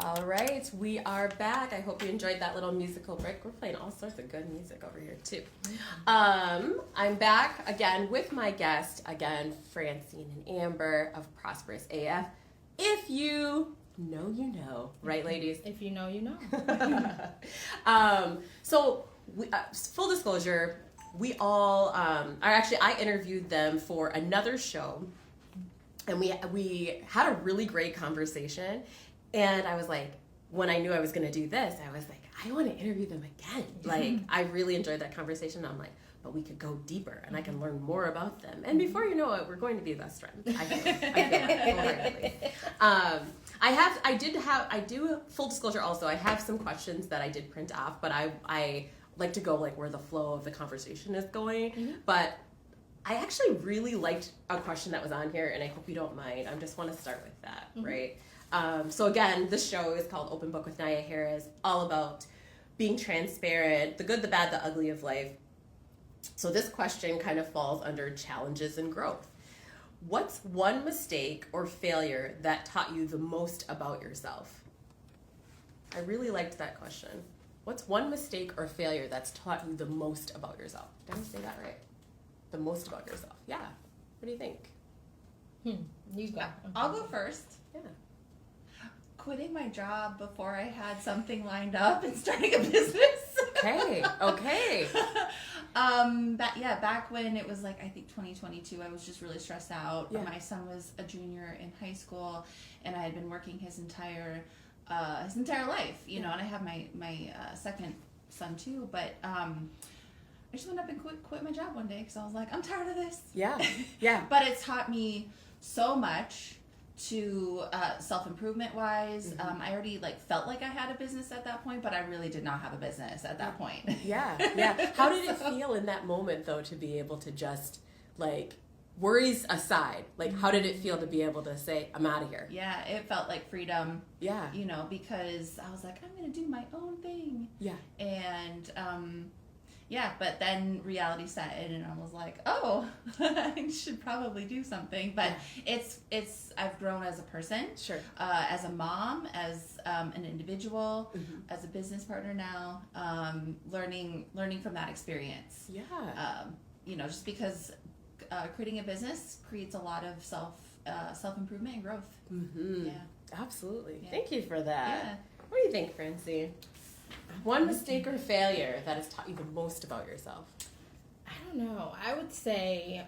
All right, we are back. I hope you enjoyed that little musical break. We're playing all sorts of good music over here too. I'm back again with my guest, Francine and Amber of Prosperous AF. If you know, you know, right, ladies? If you know, you know. Full disclosure, we all I interviewed them for another show, and we had a really great conversation. And I was like, when I knew I was going to do this, I was like, I want to interview them again. Like, I really enjoyed that conversation. I'm like, but we could go deeper and I can learn more about them. And before you know it, we're going to be best friends. I feel it wholeheartedly. I do, full disclosure also, I have some questions that I did print off, but I like to go like where the flow of the conversation is going. Mm-hmm. But I actually really liked a question that was on here, and I hope you don't mind. I just want to start with that, mm-hmm. right? So again, this show is called Open Book with Nyia Harris, all about being transparent, the good, the bad, the ugly of life. So this question kind of falls under challenges and growth. What's one mistake or failure that taught you the most about yourself? I really liked that question. What's one mistake or failure that's taught you the most about yourself? Did I say that right? The most about yourself. Yeah. What do you think? You go. I'll go first. Yeah. Quitting my job before I had something lined up and starting a business. Okay. Back when it was like, I think 2022, I was just really stressed out. Yeah. My son was a junior in high school, and I had been working his entire life, you know, and I have my second son too, but I just went up and quit my job one day because I was like, I'm tired of this. Yeah. But it's taught me so much to self-improvement wise. Mm-hmm. I already felt like I had a business at that point, but I really did not have a business at that point. Yeah. How did it feel in that moment though to be able to just worries aside, how did it feel to be able to say, I'm out of here? Yeah, it felt like freedom. Yeah. You know, because I was like, I'm going to do my own thing. Yeah. And but then reality set in, and I was like, oh, I should probably do something. But it's I've grown as a person, sure, as a mom, as an individual, mm-hmm. as a business partner now, learning from that experience. Yeah. Just because creating a business creates a lot of self-improvement and growth. Mm-hmm. Yeah. Absolutely. Yeah. Thank you for that. Yeah. What do you think, Francine? One mistake or failure that has taught you the most about yourself? I don't know. I would say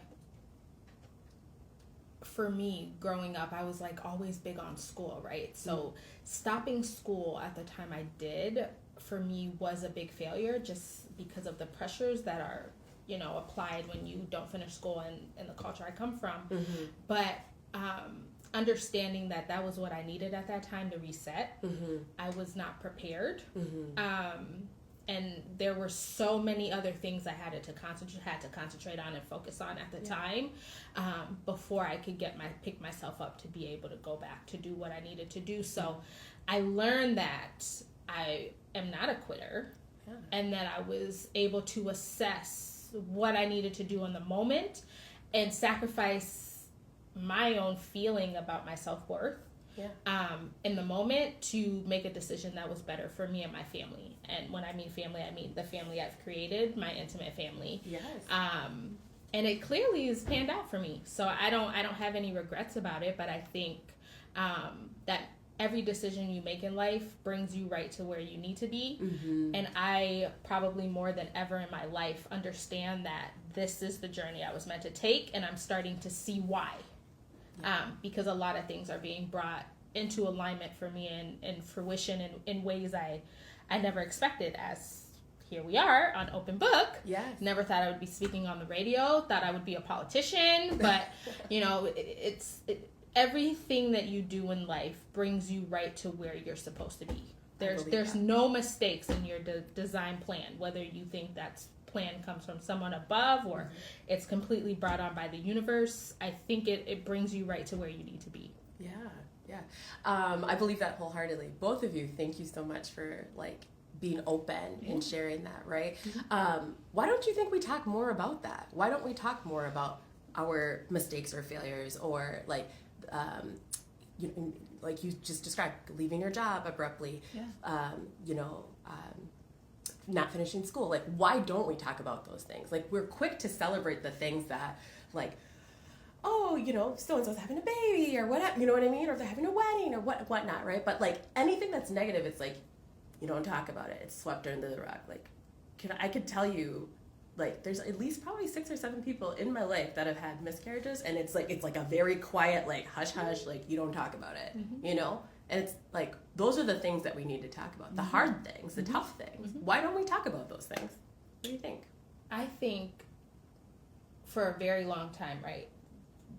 for me, growing up, I was always big on school, right? So stopping school at the time I did, for me, was a big failure just because of the pressures that are, applied when you don't finish school and the culture I come from. Mm-hmm. But understanding that was what I needed at that time to reset. Mm-hmm. I was not prepared. Mm-hmm. And there were so many other things I had to concentrate on and focus on at the time before I could pick myself up to be able to go back to do what I needed to do. So I learned that I am not a quitter and that I was able to assess what I needed to do in the moment and sacrifice my own feeling about my self-worth in the moment to make a decision that was better for me and my family. And when I mean family, I mean the family I've created, my intimate family. Yes. And it clearly has panned out for me. So I don't have any regrets about it, but I think that every decision you make in life brings you right to where you need to be. Mm-hmm. And I probably more than ever in my life understand that this is the journey I was meant to take, and I'm starting to see why. Because a lot of things are being brought into alignment for me and fruition in ways I never expected, as here we are on Open Book. Yes. Never thought I would be speaking on the radio, thought I would be a politician, but everything that you do in life brings you right to where you're supposed to be. There's no mistakes in your design plan, whether you think that's plan comes from someone above or it's completely brought on by the universe. I think it brings you right to where you need to be. Yeah. I believe that wholeheartedly. Both of you, thank you so much for being open and sharing that, right? Mm-hmm. Why don't you think we talk more about that? Why don't we talk more about our mistakes or failures or like you just described, leaving your job abruptly, not finishing school. Like, why don't we talk about those things? Like, we're quick to celebrate the things that, like, oh, so-and-so's having a baby or whatever, you know what I mean? Or they're having a wedding or whatnot, right? But, like, anything that's negative, it's like, you don't talk about it. It's swept under the rug. Like, I could tell you, like, there's at least probably 6 or 7 people in my life that have had miscarriages, and it's like a very quiet, like, hush-hush, like, you don't talk about it, And it's like, those are the things that we need to talk about. The hard things, the tough things. Why don't we talk about those things? What do you think? I think for a very long time, right,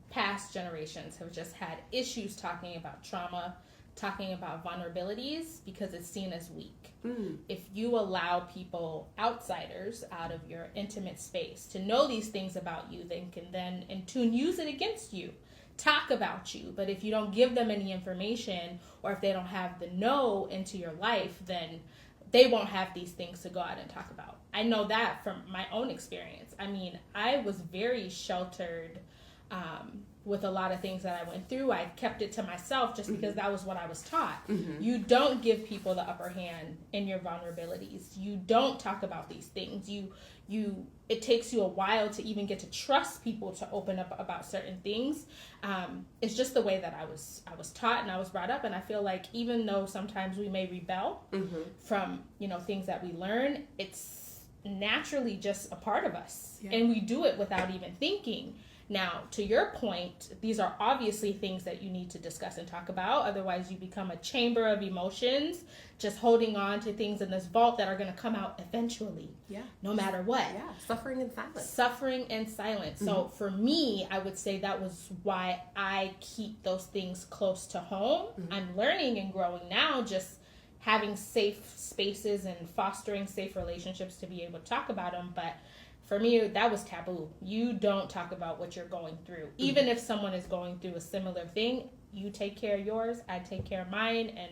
past generations have just had issues talking about trauma, talking about vulnerabilities, because it's seen as weak. If you allow people, outsiders, out of your intimate space to know these things about you, they can then in tune use it against you, talk about you. But if you don't give them any information, or if they don't have the know into your life, then they won't have these things to go out and talk about. I know that from my own experience. I mean, I was very sheltered with a lot of things that I went through. I kept it to myself just because that was what I was taught. You don't give people the upper hand in your vulnerabilities. You don't talk about these things. It takes you a while to even get to trust people to open up about certain things. It's just the way that I was taught and I was brought up. And I feel like even though sometimes we may rebel from things that we learn, it's naturally just a part of us, and we do it without even thinking. Now, to your point, these are obviously things that you need to discuss and talk about. Otherwise, you become a chamber of emotions, just holding on to things in this vault that are going to come out eventually. No matter what. Suffering and silence. Suffering and silence. So for me, I would say that was why I keep those things close to home. I'm learning and growing now, just having safe spaces and fostering safe relationships to be able to talk about them. But for me, that was taboo. You don't talk about what you're going through. Even if someone is going through a similar thing, you take care of yours, I take care of mine, and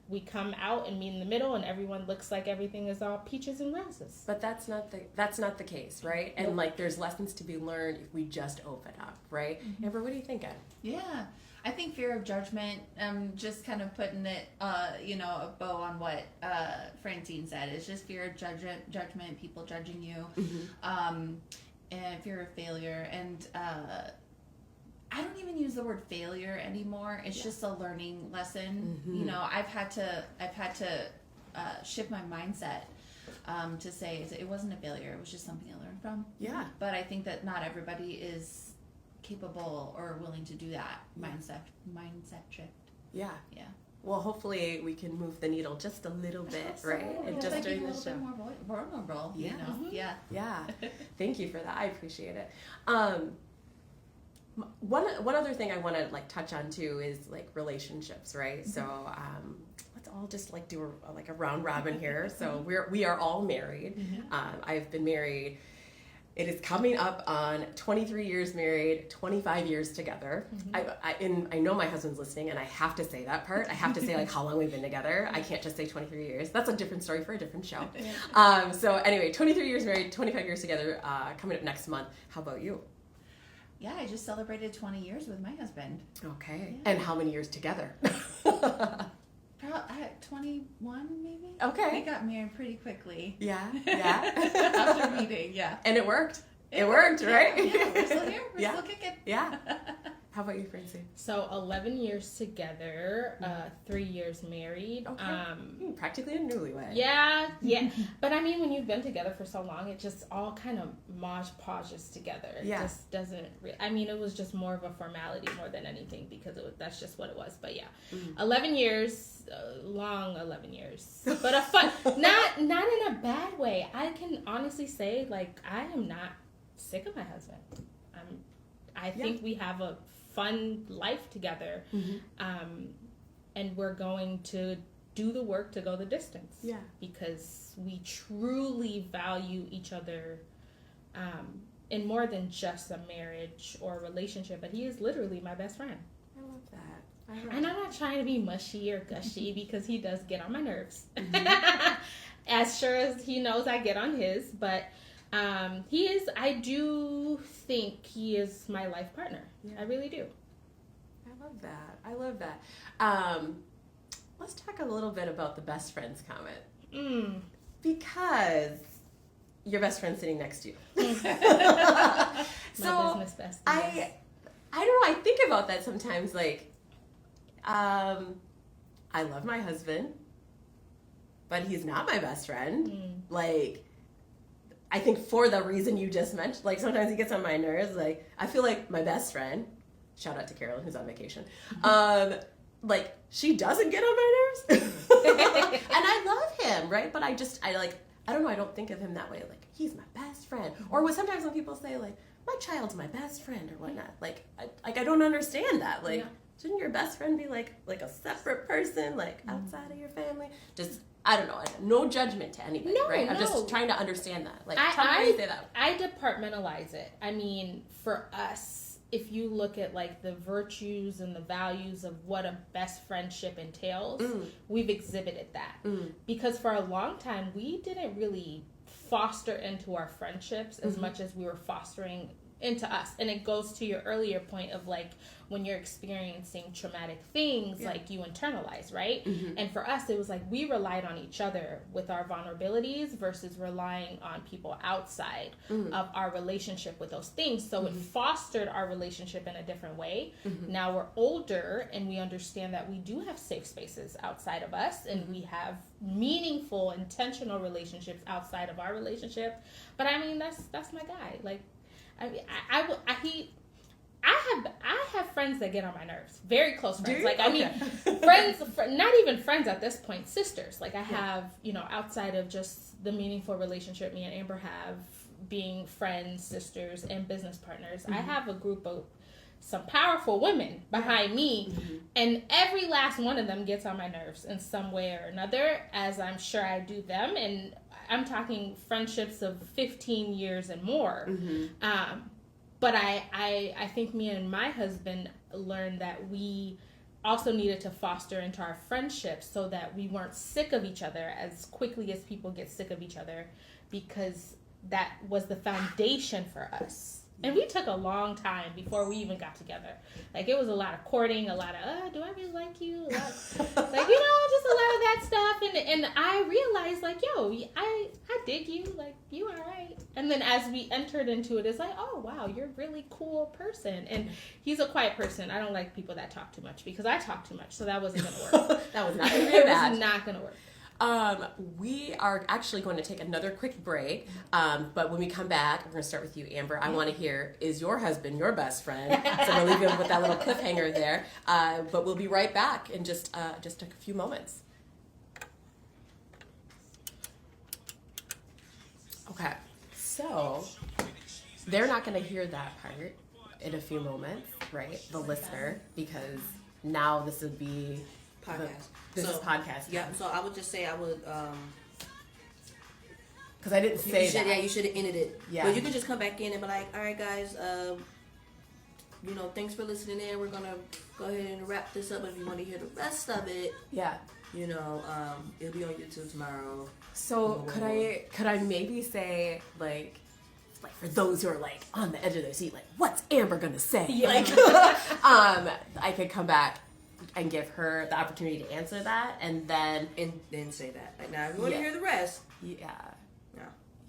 we come out and meet in the middle, and everyone looks like everything is all peaches and roses. But that's not the case, right? And like, there's lessons to be learned if we just open up, right? Amber, what are you thinking? Yeah, I think fear of judgment. Just kind of putting it, a bow on what Francine said. It's just fear of judgment, people judging you, and fear of failure. And I don't even use the word failure anymore. It's just a learning lesson. I've had to shift my mindset to say it wasn't a failure. It was just something I learned from. Yeah. But I think that not everybody is capable or willing to do that mindset shift. Yeah. Well, hopefully we can move the needle just a little bit, right? And just during the show. More vulnerable, Yeah. Thank you for that. I appreciate it. One other thing I want to touch on too is relationships, right? So let's all just do a round robin here. So we are all married. I've been married. It is coming up on 23 years married, 25 years together. I know my husband's listening, and I have to say that part. I have to say how long we've been together. I can't just say 23 years. That's a different story for a different show. So anyway, 23 years married, 25 years together, coming up next month. How about you? Yeah, I just celebrated 20 years with my husband. Okay. Yeah. And how many years together? 21 maybe. Okay. We got married pretty quickly. Yeah. After meeting, And it worked. It worked, right? Yeah, we're still here. We're still kicking. Yeah. How about you, Francine? So 11 years together, 3 years married. Okay. Practically a newlywed. Yeah. But I mean, when you've been together for so long, it just all kind of podges together. It just doesn't. It was just more of a formality more than anything, because that's just what it was. But 11 years, long 11 years, but a fun, not in a bad way. I can honestly say, I am not sick of my husband. I think we have a fun life together, and we're going to do the work to go the distance. Because we truly value each other in more than just a marriage or a relationship. But he is literally my best friend. I love that. And I'm not trying to be mushy or gushy, because he does get on my nerves. As sure as he knows I get on his, but I do think he is my life partner. I really do. love that. I love that. Let's talk a little bit about the best friends comment. Because your best friend's sitting next to you. My business bestie. I don't know. I think about that sometimes. Like, I love my husband, but he's not my best friend. Like, I think for the reason you just mentioned, like sometimes he gets on my nerves. Like, I feel like my best friend, shout out to Carolyn who's on vacation, like she doesn't get on my nerves, and I love him, right? But I don't know. I don't think of him that way. Like he's my best friend, or sometimes when people say like my child's my best friend or whatnot, like I don't understand that. Like, shouldn't your best friend be like a separate person, like outside of your family? Just I don't know. No judgment to anybody, right? I'm just trying to understand that. Like, tell me say that. I departmentalize it. I mean, for us, if you look at like the virtues and the values of what a best friendship entails, we've exhibited that. Because for a long time, we didn't really foster into our friendships as much as we were fostering into us. And it goes to your earlier point of like when you're experiencing traumatic things, like you internalize, right? And for us, it was like we relied on each other with our vulnerabilities versus relying on people outside of our relationship with those things. So it fostered our relationship in a different way. Now we're older and we understand that we do have safe spaces outside of us and we have meaningful, intentional relationships outside of our relationship. But I mean, that's my guy. Like, I have friends that get on my nerves. Very close friends. Like, I mean, friends, not even friends at this point, sisters. Like, I have, outside of just the meaningful relationship me and Amber have, being friends, sisters, and business partners, I have a group of some powerful women behind me, and every last one of them gets on my nerves in some way or another, as I'm sure I do them. And I'm talking friendships of 15 years and more. But I think me and my husband learned that we also needed to foster into our friendship so that we weren't sick of each other as quickly as people get sick of each other, because that was the foundation for us. And we took a long time before we even got together. Like, it was a lot of courting, a lot of, do I really like you? Just a lot of that stuff. And I realized, like, yo, I dig you. Like, you all right. And then as we entered into it, it's like, oh, wow, you're a really cool person. And he's a quiet person. I don't like people that talk too much because I talk too much. So that wasn't going to work. That was not going to be bad. It was not going to work. We are actually going to take another quick break, but when we come back, we're going to start with you, Amber. I want to hear, is your husband your best friend? So we'll leave you with that little cliffhanger there, but we'll be right back in just a few moments. Okay, so they're not going to hear that part in a few moments, right? The listener, because now this would be podcast. This is podcast. Yeah, so I would just say I would because I didn't say that. Yeah, you should have ended it. Yeah. But you could just come back in and be like, all right, guys, thanks for listening in. We're going to go ahead and wrap this up. If you want to hear the rest of it, it'll be on YouTube tomorrow. So could I maybe say, like for those who are like on the edge of their seat, like, what's Amber going to say? Yeah. Like, I could come back and give her the opportunity to answer that, and then say that. Like, now, if you want to hear the rest, yeah.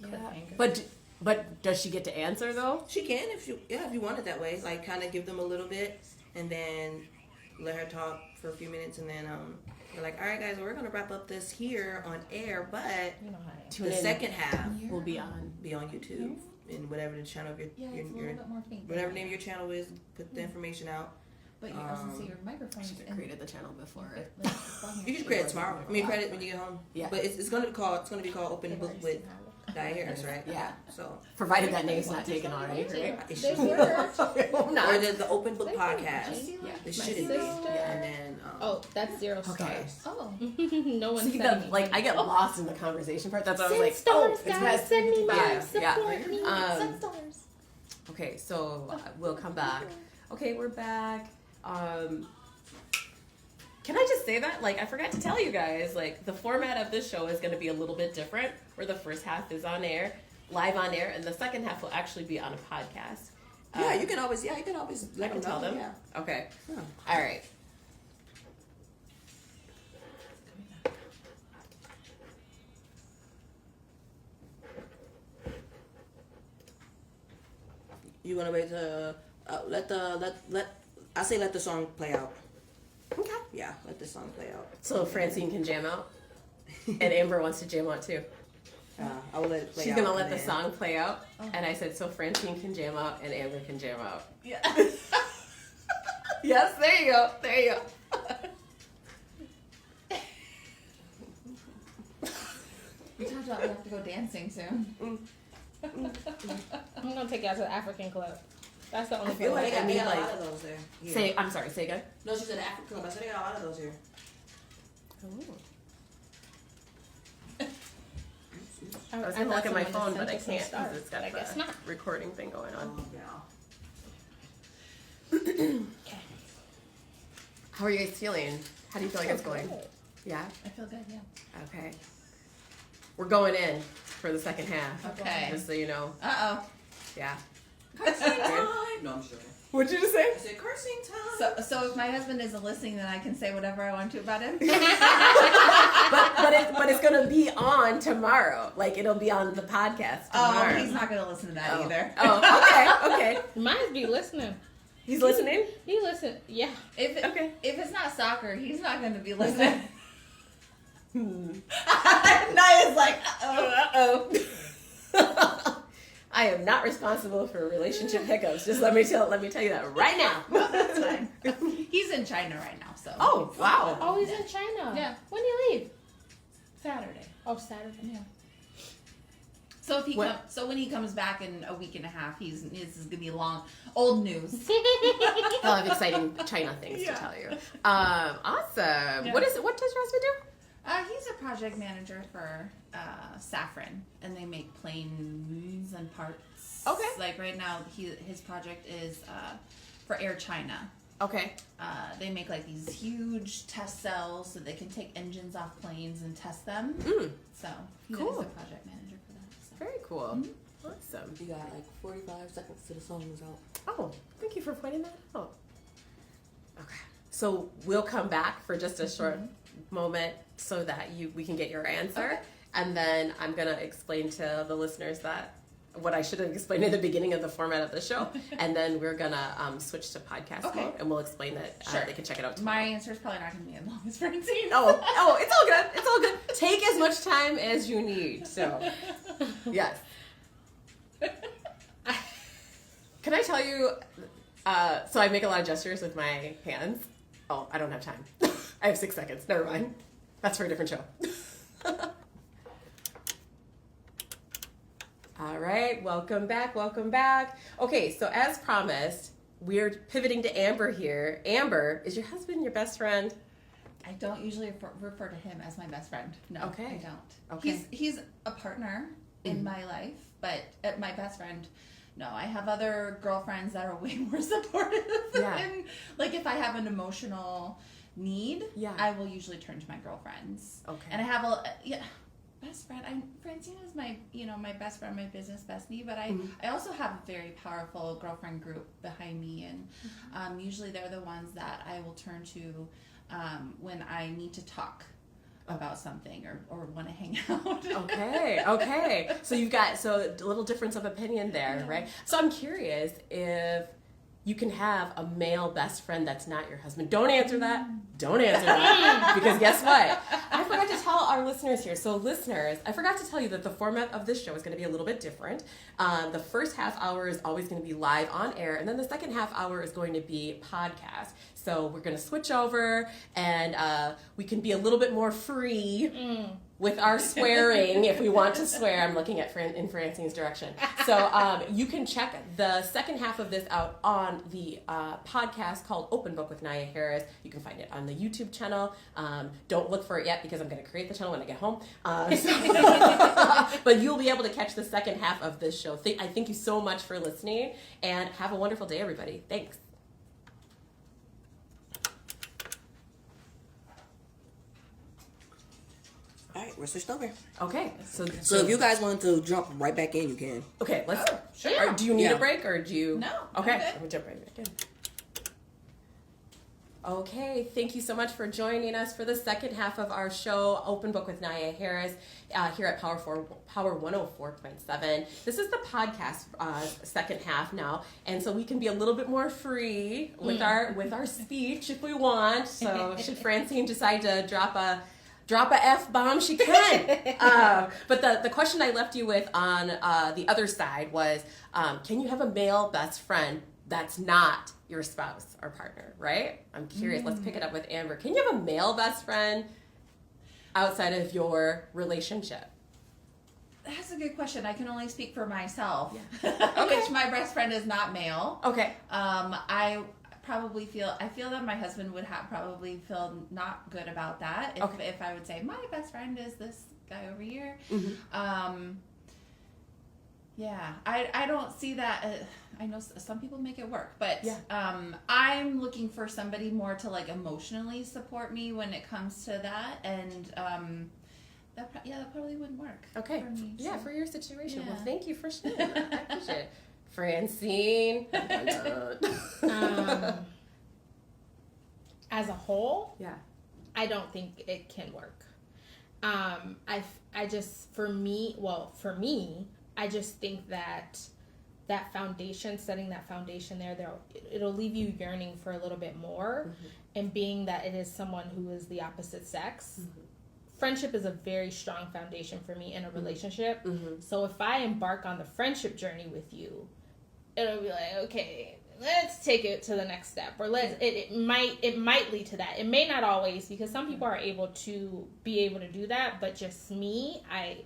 Cliffhanger. But does she get to answer though? She can if you want it that way. Like, kind of give them a little bit, and then let her talk for a few minutes, and then you're like, all right, guys, we're gonna wrap up this here on air, but the second half will be on YouTube and whatever the channel of your whatever name of your channel is. Put the information out. But you also see your microphone. She created the channel before. You can create it tomorrow. I mean, create it when you get home. Yeah. But it's gonna be called Open Book with Nyia Harris, right? Yeah. So provided that name's not taken already, right? It should be. Or the Open Book podcast. Yeah. It shouldn't be. And then that's 0 stars. Okay. Oh. No one said anything. Like, I get lost in the conversation part. That's why I was like, stars, it's guys, past send me 55. more, support me. Send stars. Okay, so we'll come back. Okay, we're back. Can I just say that? Like, I forgot to tell you guys, like, the format of this show is going to be a little bit different, where the first half is on air, live on air, and the second half will actually be on a podcast. Yeah, you can always let I them can tell know. them. Yeah. Okay. Yeah. All right. You want to wait to let I say let the song play out. Okay. Yeah, let the song play out. So Francine can jam out, and Amber wants to jam out too. I will let it play She's out. gonna let and the then- song play out, and I said so Francine can jam out and Amber can jam out. Yeah. Yes, there you go. There you go. We talked about we have to go dancing soon. I'm gonna take you out to the African club. That's the only I feel thing. like They got, I they mean, got like- a lot of those there. Yeah. Say, I'm sorry. Say again. No, she said the African Club. I said they got a lot of those here. I was And gonna look that's at my when the phone, but I sentence will can't start. because it's got I guess the not. recording thing going on. Yeah. Okay. How are you guys feeling? How do you feel like it's going? Good. Yeah. I feel good, yeah. Okay. We're going in for the second half. Okay. Just so you know. Uh-oh. Yeah. Cursing time. No, I'm just joking. What'd you just say? I said cursing time. So if my husband isn't listening, then I can say whatever I want to about him? but it's gonna be on tomorrow. Like it'll be on the podcast tomorrow. Oh, he's not going to listen to that either. Oh, okay. Might be listening. He's listening? He listen. Yeah. Okay. If it's not soccer, he's not going to be listening. Hmm. Nya's like, uh-oh. Uh-oh. I am not responsible for relationship hiccups. Just let me tell you that right now. No, that's fine. He's in China right now, so. Oh, wow. Oh, he's in China. Yeah. When do you leave? Saturday. Oh, Saturday. Yeah. So if he What- so when he comes back in a week and a half, this is gonna be old news. I'll have exciting China things to tell you. Awesome. Yeah. What does your husband do? He's a project manager for Saffron, and they make planes and parts. Okay. Like right now, his project is for Air China. Okay. They make like these huge test cells so they can take engines off planes and test them. So he's Cool. a project manager for that. So. Very cool. Mm-hmm. Awesome. You got like 45 seconds to the song's out. Oh, thank you for pointing that out. Okay. So we'll come back for just a short moment so that we can get your answer. Okay. And then I'm going to explain to the listeners that what I should have explained at the beginning of the format of the show. And then we're going to switch to podcast Okay. mode and we'll explain it. Sure. They can check it out tomorrow. My answer is probably not going to be as long as Francine. Oh, it's all good. It's all good. Take as much time as you need. So, yes. Can I tell you? So I make a lot of gestures with my hands. Oh, I don't have time. I have 6 seconds. Never mind. That's for a different show. All right. Welcome back. Welcome back. Okay. So as promised, we're pivoting to Amber here. Amber, is your husband your best friend? I don't usually refer to him as my best friend. No, Okay. I don't. Okay. He's a partner in my life, but my best friend. No, I have other girlfriends that are way more supportive. Yeah. And like if I have an emotional need, Yeah. I will usually turn to my girlfriends. Okay. And I have best friend. Francine is my my best friend, my business bestie. But I also have a very powerful girlfriend group behind me, and usually they're the ones that I will turn to when I need to talk about something or want to hang out. Okay. So you've got a little difference of opinion there, right? So I'm curious if you can have a male best friend that's not your husband. Don't answer that. Don't answer that. Because guess what? I forgot to tell our listeners here. So listeners, I forgot to tell you that the format of this show is going to be a little bit different. The first half hour is always going to be live on air, and then the second half hour is going to be podcast. So we're going to switch over, and we can be a little bit more free with our swearing if we want to swear. I'm looking at in Francine's direction. So you can check the second half of this out on the podcast called Open Book with Nyia Harris. You can find it on the YouTube channel. Don't look for it yet because I'm going to create the channel when I get home. But you'll be able to catch the second half of this show. I thank you so much for listening, and have a wonderful day, everybody. Thanks. All right, we're switched over. Okay, so if you guys want to jump right back in, you can. Okay, let's. Sure. Or do you need a break, or do you? No. Okay, let me jump right back in. Okay, thank you so much for joining us for the second half of our show, Open Book with Nyia Harris, here at Power 104.7. This is the podcast second half now, and so we can be a little bit more free with our speech if we want. So should Francine decide to drop a F-bomb, she can. But the question I left you with on the other side was, can you have a male best friend that's not your spouse or partner, right? I'm curious. Let's pick it up with Amber. Can you have a male best friend outside of your relationship? That's a good question. I can only speak for myself, Okay. which my best friend is not male. Okay. I feel that my husband would probably feel not good about that if I would say my best friend is this guy over here. Mm-hmm. Yeah, I don't see that. I know some people make it work, but Yeah. I'm looking for somebody more to like emotionally support me when it comes to that, and that probably wouldn't work. Okay. For me, Yeah, so. for your situation. Yeah. Well, thank you for sharing that. I appreciate it. Francine. As a whole, Yeah. I don't think it can work. I just, for me, I just think that setting that foundation there, it'll leave you yearning for a little bit more. Mm-hmm. And being that it is someone who is the opposite sex, friendship is a very strong foundation for me in a relationship. Mm-hmm. So if I embark on the friendship journey with you, it'll be like, okay, let's take it to the next step, or it might lead to that. It may not always, because some people are able to do that, but just me, I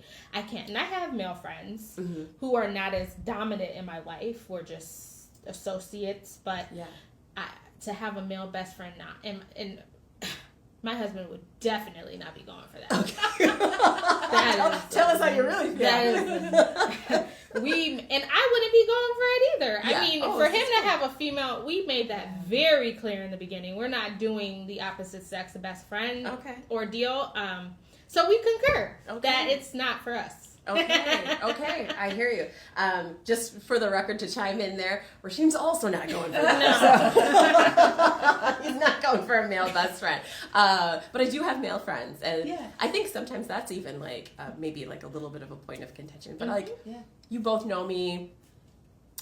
can't. And I have male friends who are not as dominant in my life. We're just associates, but to have a male best friend, not and my husband would definitely not be going for that. Okay. Tell us how you really feel. And I wouldn't be going for it either. Yeah. I mean, for him to have a female, we made that very clear in the beginning. We're not doing the opposite sex the best friend ordeal. So we concur that it's not for us. Okay, I hear you. Just for the record, to chime in there, Rasheem's also not going for that. So. He's not going for a male best friend. But I do have male friends, and I think sometimes that's even like maybe like a little bit of a point of contention. But like, you both know me.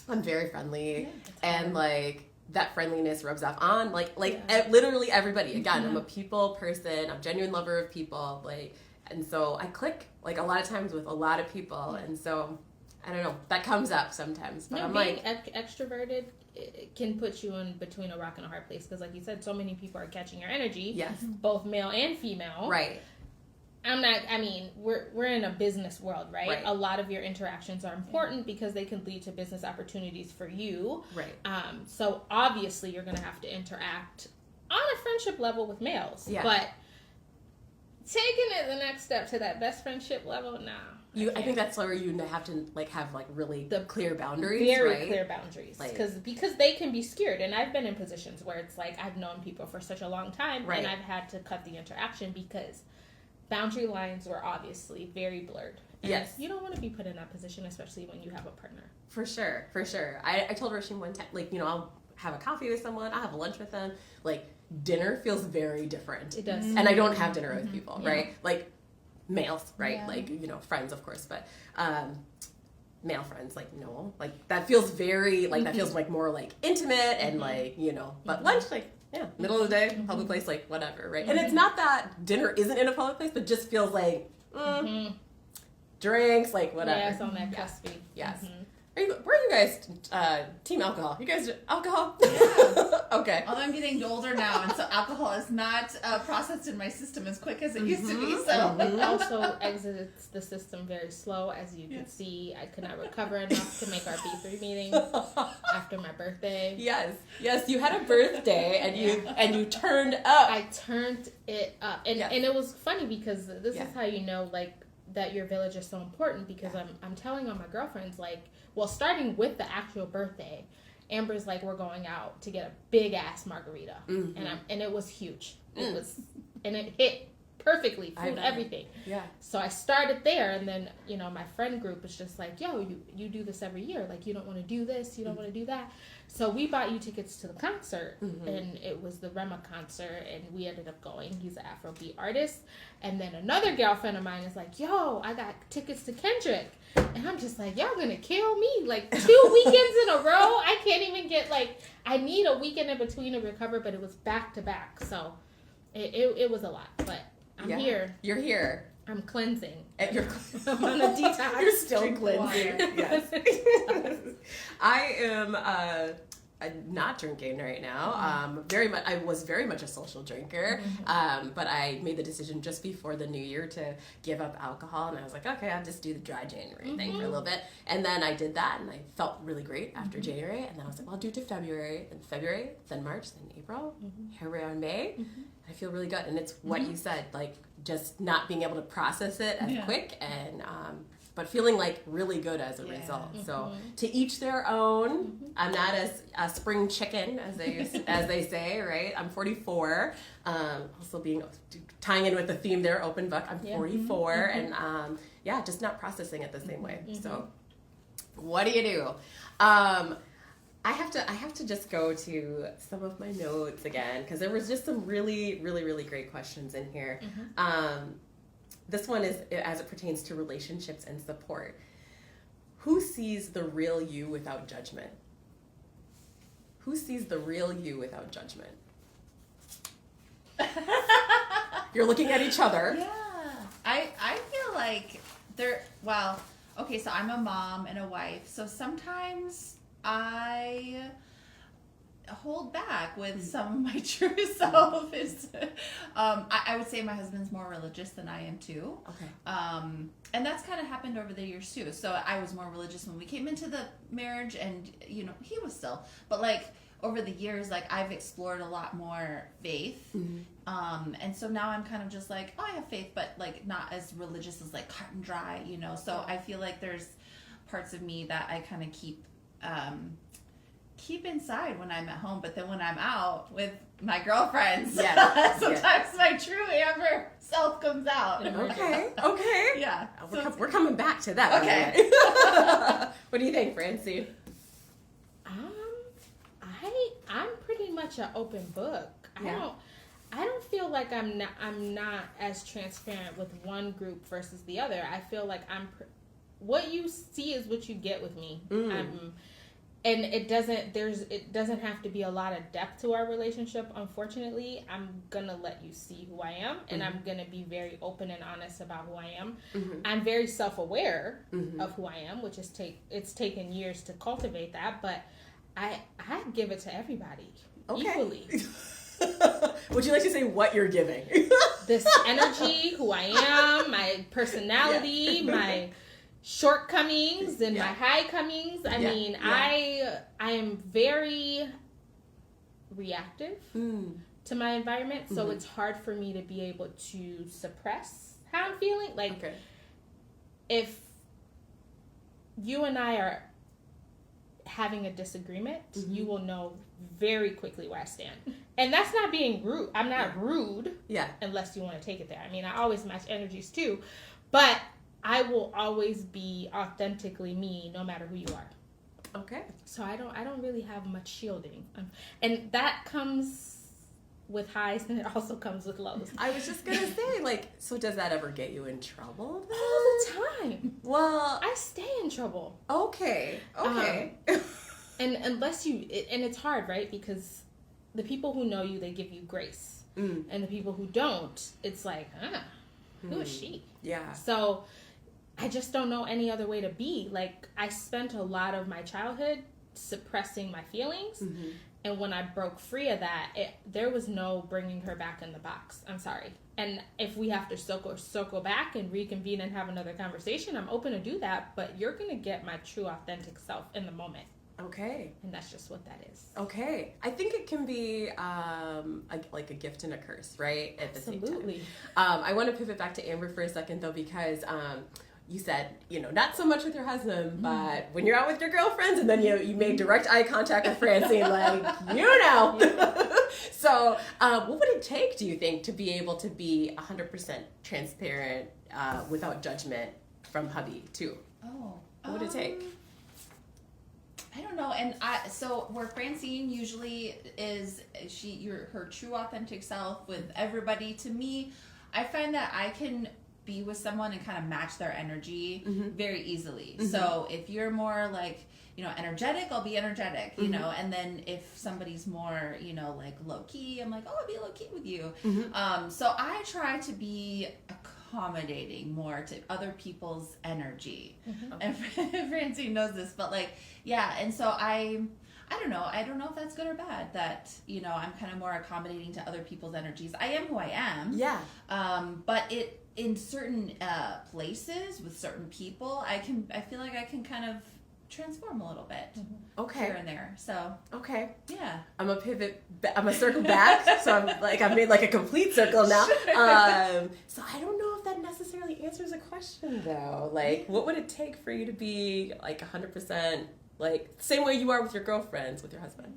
I'm very friendly, and like that friendliness rubs off on literally everybody. Again, I'm a people person. I'm a genuine lover of people. And so I click like a lot of times with a lot of people, and so I don't know, that comes up sometimes. But I'm being extroverted, it can put you in between a rock and a hard place, because like you said, so many people are catching your energy, both male and female. Right. We're in a business world, right? A lot of your interactions are important because they can lead to business opportunities for you. Right. So obviously you're going to have to interact on a friendship level with males, but taking it the next step to that best friendship level, I think that's where you have to have really clear boundaries, very clear boundaries, because they can be skewed. And I've been in positions where it's like I've known people for such a long time, and I've had to cut the interaction because boundary lines were obviously very blurred. And you don't want to be put in that position, especially when you have a partner. For sure. I told Rasheem one time, I'll have a coffee with someone, I'll have a lunch with them, dinner feels very different. It does. And I don't have dinner with people, right? Males, right? Friends, of course, but male friends, no. That feels very, that feels more intimate and but lunch, middle of the day, public place, whatever, right? And it's not that dinner isn't in a public place, but just feels drinks, whatever. Yeah, it's on that cuspy. Yes. Mm-hmm. Where are you guys team alcohol? You guys alcohol? Yeah. Okay. Although I'm getting older now, and so alcohol is not processed in my system as quick as it used to be. So it also exits the system very slow, as you can see. I could not recover enough to make our B3 meeting after my birthday. Yes, you had a birthday, and you turned up. I turned it up, and it was funny because this is how you know that your village is so important, because I'm telling all my girlfriends starting with the actual birthday, Amber's we're going out to get a big ass margarita, and it was huge. It was, and it hit perfectly, food, everything. Yeah. So I started there, and then, you know, my friend group was just like, yo, you do this every year. Like, you don't want to do this, you don't want to do that. So we bought you tickets to the concert, and it was the Rema concert, and we ended up going. He's an Afrobeat artist. And then another girlfriend of mine is like, yo, I got tickets to Kendrick. And I'm just like, y'all gonna kill me. Like, 2 weekends in a row? I can't even get, like, I need a weekend in between to recover, but it was back to back. So it was a lot. But I'm here. You're here. I'm cleansing. And you're I'm on a detox. You're still Drink cleansing. water. Yes. I am not drinking right now. I was very much a social drinker, but I made the decision just before the new year to give up alcohol, and I was like, okay, I'll just do the dry January thing for a little bit, and then I did that, and I felt really great after January, and then I was like, well, I'll do it to February, then March, then April, here we are in May. I feel really good, and it's what you said, like just not being able to process it as quick, and but feeling like really good as a result. So to each their own. I'm not as a spring chicken as they say, right? I'm 44. Also tying in with the theme there, open book. I'm 44, and just not processing it the same way. So what do you do? I have to just go to some of my notes again, because there was just some really, really, really great questions in here. This one is as it pertains to relationships and support. Who sees the real you without judgment? Who sees the real you without judgment? You're looking at each other. Yeah. I feel like okay, so I'm a mom and a wife, so sometimes I hold back with some of my true self. I would say my husband's more religious than I am too. Okay. And that's kind of happened over the years too. So I was more religious when we came into the marriage, and you know, he was still, but like over the years, like I've explored a lot more faith. And so now I'm kind of just like, oh, I have faith, but like not as religious as like cut and dry, you know? So I feel like there's parts of me that I kind of keep inside when I'm at home, but then when I'm out with my girlfriends, sometimes my true Amber self comes out. Okay. Yeah. We're coming back to that. Okay. What do you think, Francine? I'm pretty much an open book. I don't feel like I'm not as transparent with one group versus the other. I feel like what you see is what you get with me. And it doesn't have to be a lot of depth to our relationship. Unfortunately, I'm gonna let you see who I am, and I'm gonna be very open and honest about who I am. I'm very self-aware of who I am, which it's taken years to cultivate that, but I give it to everybody equally. Would you like to say what you're giving? This energy, who I am, my personality, my shortcomings and my high comings. I mean, I am very reactive to my environment, so it's hard for me to be able to suppress how I'm feeling. Like, if you and I are having a disagreement, you will know very quickly where I stand. And that's not being rude. I'm not rude unless you want to take it there. I mean, I always match energies too, but I will always be authentically me no matter who you are. Okay. So I don't really have much shielding. And that comes with highs, and it also comes with lows. I was just going to say, like, so does that ever get you in trouble? All the time. Well, I stay in trouble. Okay. And unless you, and it's hard, right? Because the people who know you, they give you grace. And the people who don't, it's like, who is she? Yeah. So I just don't know any other way to be. Like, I spent a lot of my childhood suppressing my feelings. And when I broke free of that, there was no bringing her back in the box. I'm sorry. And if we have to circle back and reconvene and have another conversation, I'm open to do that. But you're going to get my true, authentic self in the moment. Okay. And that's just what that is. Okay. I think it can be like a gift and a curse, right? At the same time. Absolutely. I want to pivot back to Amber for a second, though, because you said, not so much with your husband, but when you're out with your girlfriends, and then you made direct eye contact with Francine, like, So, what would it take, do you think, to be able to be 100% transparent without judgment from hubby, too? Oh. What would it take? I don't know. And so where Francine usually is, her true authentic self with everybody, to me, I find that I can be with someone and kind of match their energy very easily. So if you're more like, energetic, I'll be energetic, and then if somebody's more, like low key, I'm like, oh, I'll be low key with you. So I try to be accommodating more to other people's energy. And Francine knows this, but like, yeah. And so I don't know if that's good or bad, that, I'm kind of more accommodating to other people's energies. I am who I am. Yeah. But in certain places with certain people, I feel like I can kind of transform a little bit. Here and there. So. Okay. Yeah. I'm a pivot. I'm a circle back. So I've made like a complete circle now. Sure. So I don't know if that necessarily answers a question though. Like, what would it take for you to be like 100%, like same way you are with your girlfriends, with your husband?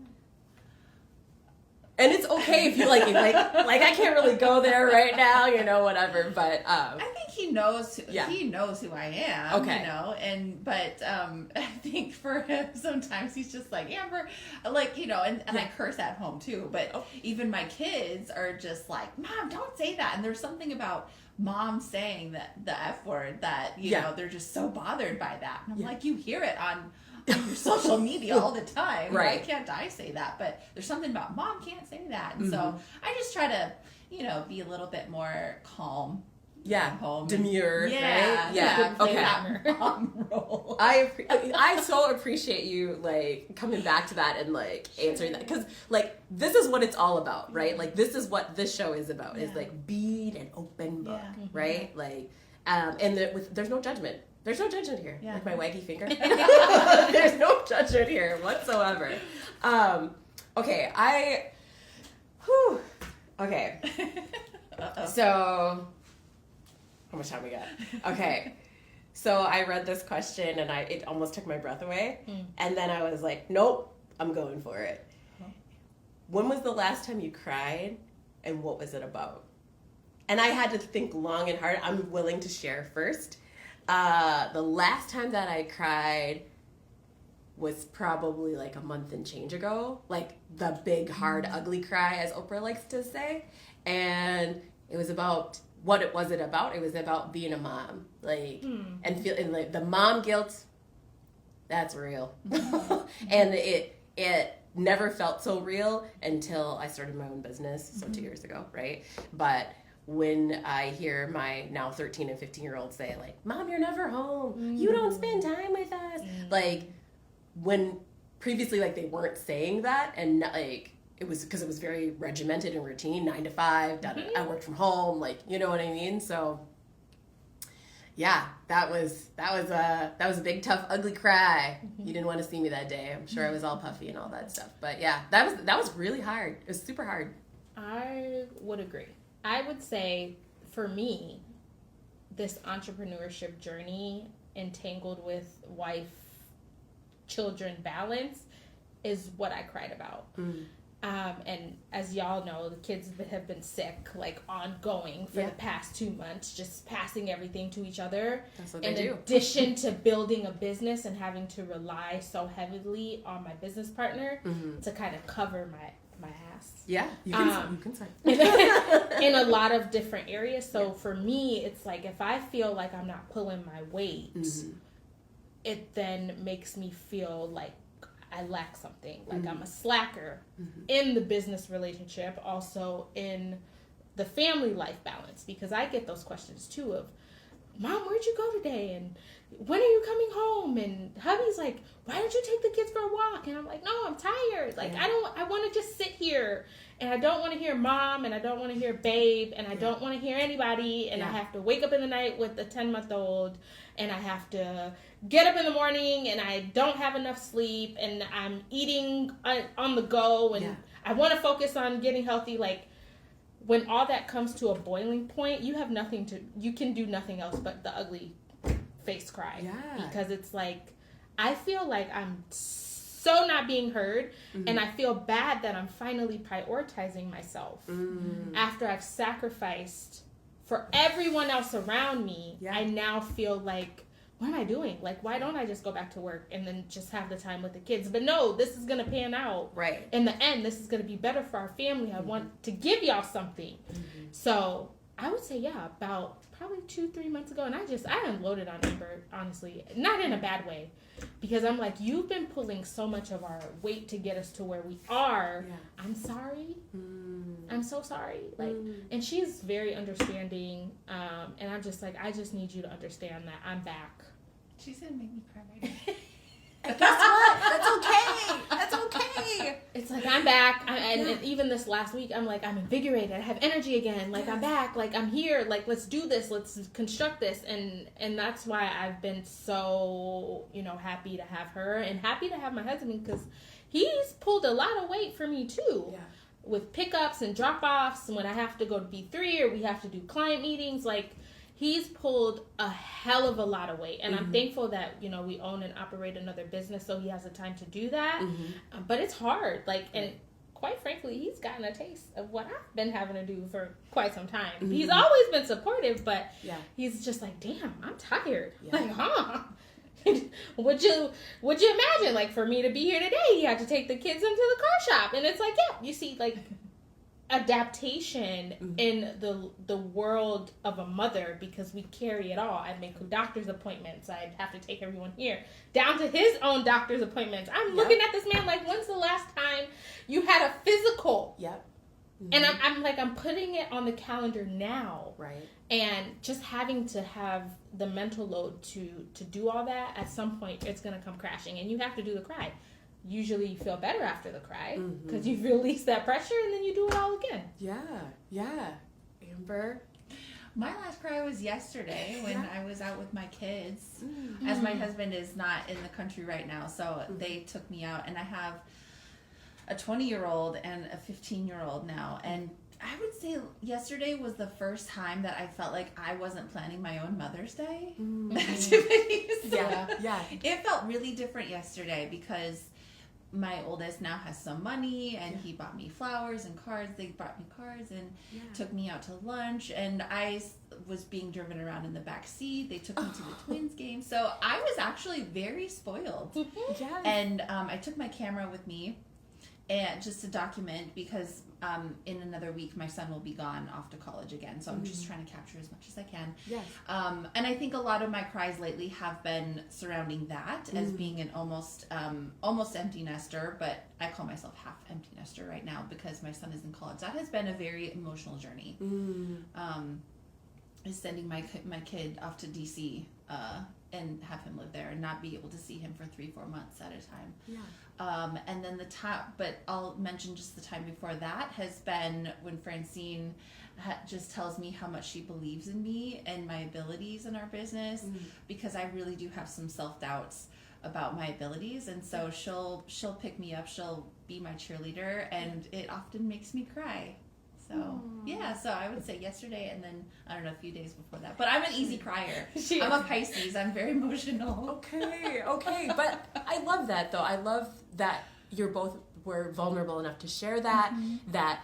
And it's okay if you like I can't really go there right now, whatever. But I think he knows. He knows who I am. Okay. But I think for him sometimes he's just like, Amber, like, and I curse at home too. But even my kids are just like, Mom, don't say that. And there's something about Mom saying the F word that they're just so bothered by that. And I'm like, you hear it on your social media all the time. Right. Why can't I say that? But there's something about Mom can't say that. And so I just try to, be a little bit more calm. Yeah. Home. Demure. Yeah. Right? Yeah. Okay. That mom role. I so appreciate you like coming back to that and like answering that, because like this is what it's all about, right? Like this is what this show is about. Is like being an open book, right? Like and there's no judgment. There's no judgment here. Yeah. Like my waggy finger. There's no judgment here whatsoever. Okay, okay. So, how much time we got? Okay. So I read this question and it almost took my breath away. And then I was like, nope, I'm going for it. When was the last time you cried and what was it about? And I had to think long and hard. I'm willing to share first. The last time that I cried was probably like a month and change ago, like the big, hard, ugly cry, as Oprah likes to say. And it was about, what it was about? It was about being a mom, like, and feeling like the mom guilt, that's real. And it never felt so real until I started my own business, so 2 years ago, right? But when I hear my now 13 and 15-year-olds say, like, Mom, you're never home. You don't spend time with us. Like, when previously, like, they weren't saying that, and, like, it was because it was very regimented and routine, 9 to 5, I worked from home, like, you know what I mean? So, yeah, that was a big, tough, ugly cry. You didn't want to see me that day. I'm sure I was all puffy and all that stuff. But, yeah, that was really hard. It was super hard. I would agree. I would say, for me, this entrepreneurship journey entangled with wife-children balance is what I cried about. And as y'all know, the kids have been sick, like ongoing for the past 2 months, just passing everything to each other. That's what they do. In addition to building a business and having to rely so heavily on my business partner to kind of cover my ass. Yeah, you can say. In a lot of different areas. So for me, it's like if I feel like I'm not pulling my weight, it then makes me feel like I lack something. Like I'm a slacker in the business relationship, also in the family life balance, because I get those questions too of, Mom, where'd you go today? And when are you coming home? And hubby's like, why don't you take the kids for a walk? And I'm like, no, I'm tired. Like, I want to just sit here, and I don't want to hear Mom, and I don't want to hear Babe, and I don't want to hear anybody. And I have to wake up in the night with a 10-month-old, and I have to get up in the morning, and I don't have enough sleep, and I'm eating on the go, and I want to focus on getting healthy. Like, when all that comes to a boiling point, you can do nothing else but the ugly face cry. Yeah. Because it's like, I feel like I'm so not being heard, and I feel bad that I'm finally prioritizing myself after I've sacrificed for everyone else around me. I now feel like, what am I doing? Like, why don't I just go back to work and then just have the time with the kids? But no, this is going to pan out. Right. In the end, this is going to be better for our family. I want to give y'all something. So I would say, yeah, about probably 2-3 months ago. And I unloaded on Amber, honestly. Not in a bad way. Because I'm like, you've been pulling so much of our weight to get us to where we are. Yeah. I'm sorry. I'm so sorry. Like, and she's very understanding. And I'm just like, I just need you to understand that I'm back. She's gonna make me cry right now. Guess what? That's okay. That's okay. It's like, I'm back. And even this last week, I'm like, I'm invigorated. I have energy again. Like, I'm back. Like, I'm here. Like, let's do this. Let's construct this. And that's why I've been so, happy to have her and happy to have my husband, because he's pulled a lot of weight for me too. Yeah. With pickups and drop-offs, and when I have to go to B3 or we have to do client meetings, like, he's pulled a hell of a lot of weight. And I'm thankful that, we own and operate another business, so he has the time to do that. But it's hard. Like, and quite frankly, he's gotten a taste of what I've been having to do for quite some time. He's always been supportive, but he's just like, damn, I'm tired. Like, would you imagine, like, for me to be here today, he had to take the kids into the car shop. And it's like, you see, like, adaptation in the world of a mother, because we carry it all. I make doctor's appointments. I have to take everyone here, down to his own doctor's appointments. I'm looking at this man like, when's the last time you had a physical? And I'm like, I'm putting it on the calendar now. Right. And just having to have the mental load to do all that, at some point it's going to come crashing, and you have to do the cry. Usually you feel better after the cry because you've released that pressure, and then you do it all again. Yeah. Amber? My last cry was yesterday when I was out with my kids, as my husband is not in the country right now, so they took me out, and I have a 20-year-old and a 15-year-old now, and I would say yesterday was the first time that I felt like I wasn't planning my own Mother's Day activities. It felt really different yesterday because my oldest now has some money, and he bought me flowers and cards. They brought me cards and took me out to lunch, and I was being driven around in the back seat. They took me to the Twins game, so I was actually very spoiled. And I took my camera with me, and just to document, because in another week my son will be gone off to college again, so I'm just trying to capture as much as I can. And I think a lot of my cries lately have been surrounding that, as being an almost empty nester, but I call myself half empty nester right now because my son is in college. That has been a very emotional journey. Is sending my kid off to DC and have him live there and not be able to see him for 3-4 months at a time. And then but I'll mention just the time before that has been when Francine just tells me how much she believes in me and my abilities in our business, because I really do have some self-doubts about my abilities, and so she'll pick me up, she'll be my cheerleader, and it often makes me cry. So, so I would say yesterday, and then, I don't know, a few days before that. But I'm an easy crier. I'm a Pisces. I'm very emotional. Okay. But I love that, though. I love that you're both were vulnerable enough to share that, that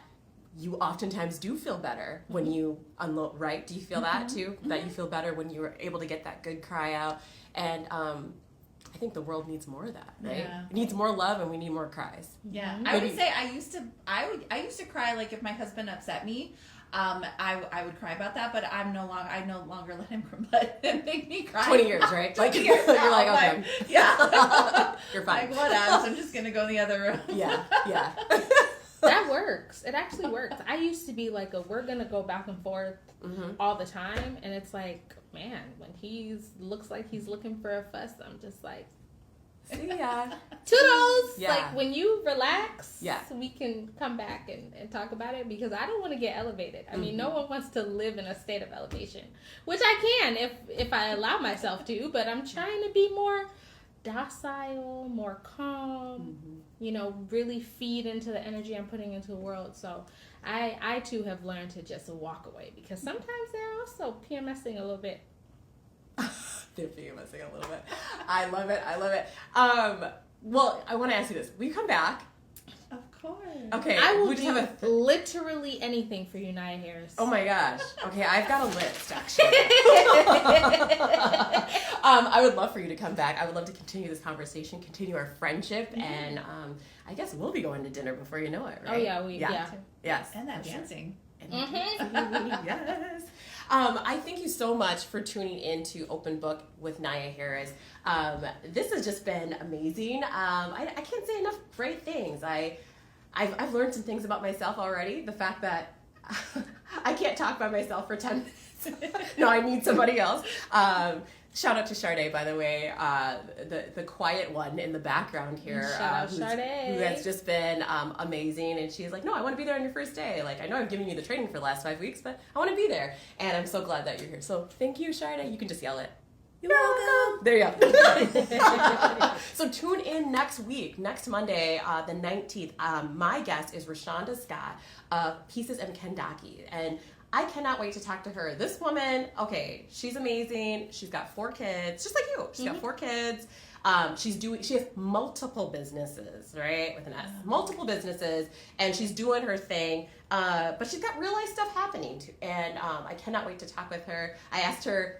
you oftentimes do feel better when you unload, right? Do you feel that, too? That you feel better when you were able to get that good cry out? And I think the world needs more of that, right? Yeah. It needs more love, and we need more cries. Yeah, I would say I used to cry, like, if my husband upset me, I would cry about that, but I no longer let him make me cry. 20 years, right? 20 years you're like, okay, like, yeah, you're fine. Like, whatever. I'm just gonna go in the other room. Yeah. That works. It actually works. I used to be like, we're gonna go back and forth all the time, and it's like, man, when looks like he's looking for a fuss, I'm just like, see ya. Toodles! Yeah. Like, when you relax, yeah, we can come back and talk about it, because I don't want to get elevated. I mean, no one wants to live in a state of elevation, which I can if I allow myself to, but I'm trying to be more docile, more calm, really feed into the energy I'm putting into the world. So I too have learned to just walk away, because sometimes they're also PMSing a little bit. They're famous a little bit. I love it. Well, I want to ask you this. Will you come back? Of course. Okay. I will we just have literally anything for you, Nyia Harris. Oh my gosh. Okay, I've got a list actually. I would love for you to come back. I would love to continue this conversation, continue our friendship, and I guess we'll be going to dinner before you know it, right? Oh yeah, Yes. And that dancing. Yes. I thank you so much for tuning in to Open Book with Nyia Harris. This has just been amazing. I can't say enough great things. I've learned some things about myself already. The fact that I can't talk by myself for 10 minutes. No, I need somebody else. Shout out to Sade, by the way, the quiet one in the background here. Shout out Sade. Who has just been amazing. And she's like, no, I want to be there on your first day. Like, I know I've given you the training for the last 5 weeks, but I want to be there. And I'm so glad that you're here. So thank you, Sade. You can just yell it. You're welcome. There you go. So tune in next week, next Monday, the 19th. My guest is Rashonda Scott of Pieces and Kendaki. And I cannot wait to talk to her. This woman, okay, she's amazing. She's got 4 kids, just like you. She's got 4 kids. She has multiple businesses, right? With an S. Multiple businesses, and she's doing her thing. But she's got real life stuff happening too. And I cannot wait to talk with her. I asked her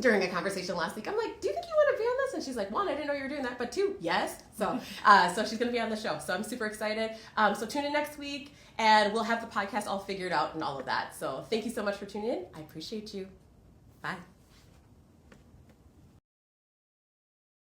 during a conversation last week, I'm like, do you think you want to be on this? And she's like, 1, I didn't know you were doing that, but 2, yes. So she's going to be on the show. So I'm super excited. So tune in next week, and we'll have the podcast all figured out and all of that. So thank you so much for tuning in. I appreciate you. Bye.